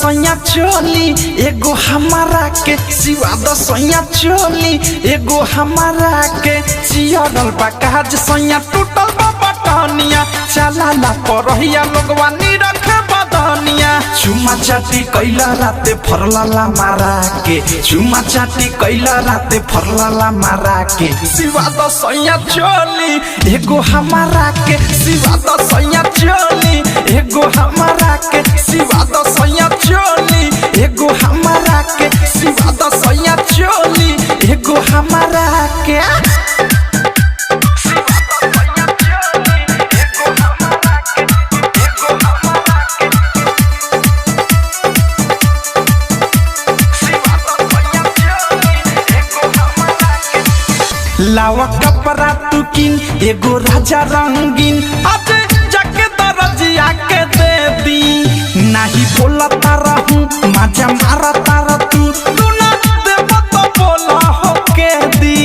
सैया चोली एगो हमारा के सिवा द सैया चोली एगो हमारा के चियरल बा काज सैया टूटल बा बटनिया चलाला परहिया लोगवा नी रखे बदनिया चुमा चाटी कैला राते फरलाला मारा के चुमा चाटी कैला राते फरलाला मारा के सिवा द सैया चोली एगो हमारा के सिवा द सैया चोली एगो हमारा के सिवा द सैया चोली एगो हमारा के सिवा द सैया चोली एगो हमारा के लावा कपड़ा तू किन एगो राजा रंगीन आज जाके दरजिया के दे दी नाही बोला तारा हूँ मजा मारा तारा तू ना देव तो बोला हो के दी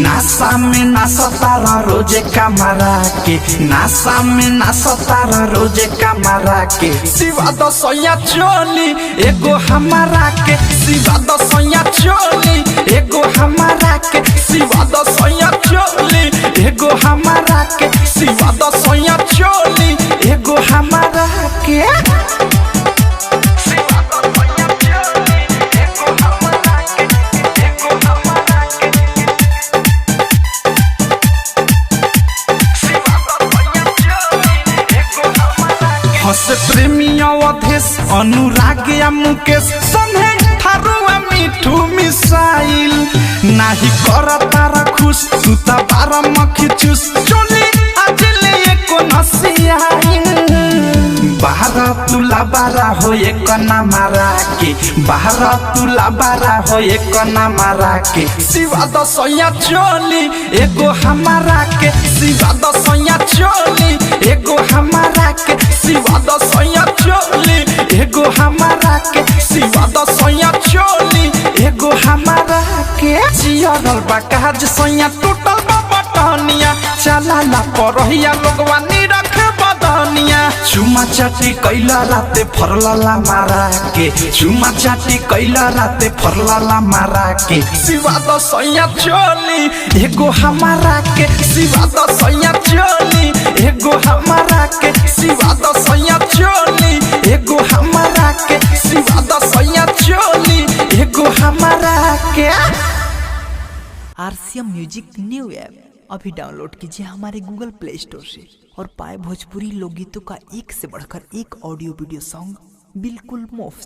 नासा में नासा तारा रोजे कमरा के नासा में नासा तारा रोजे कमरा के सिवा द सैया चोली एगो हमारा के सिवा द सैया चोली एगो हमारा के सिवा द सैया चोली एगो हमारा के सिवा द सैया चोली एगो हमारा के हसे प्रेमी अवधेश अनुराग या मुकेश संगे थारुआ मिठू मिसाइल नाही कर तारा खुश तू ता बारा मखी चूस चोली आज ले एको नसियाइन बाहर तुला बारा हो एक ना मारा के बाहर तुला बारा हो एक ना मारा के सिवा द सैया चोली एगो हमारा के सिवा द सैया चोली एगो हमारा के सिवा द सैया चोली एगो हमारा के सिवा द सैया चोली एगो हमारा के चियरल बा काज सैया टूटल बा बटनिया चलाला परहिया लोगवा नी रखे बदनिया चुमा चाटी कैला राते फरलाला मारा के चुमा चाटी कैला राते फरलाला मारा के सिवा द सैया चोली एगो हमारा के सिवा द सैया चोली एगो हमारा के सिवा द सैया चोली एगो हमारा के सिवा द सैया चोली एगो हमारा के आरसीएम म्यूजिक न्यू ऐप अभी डाउनलोड कीजिए हमारे गूगल प्ले स्टोर से और पाए भोजपुरी लोकगीतों का एक से बढ़कर एक ऑडियो वीडियो सॉन्ग बिल्कुल मुफ्त।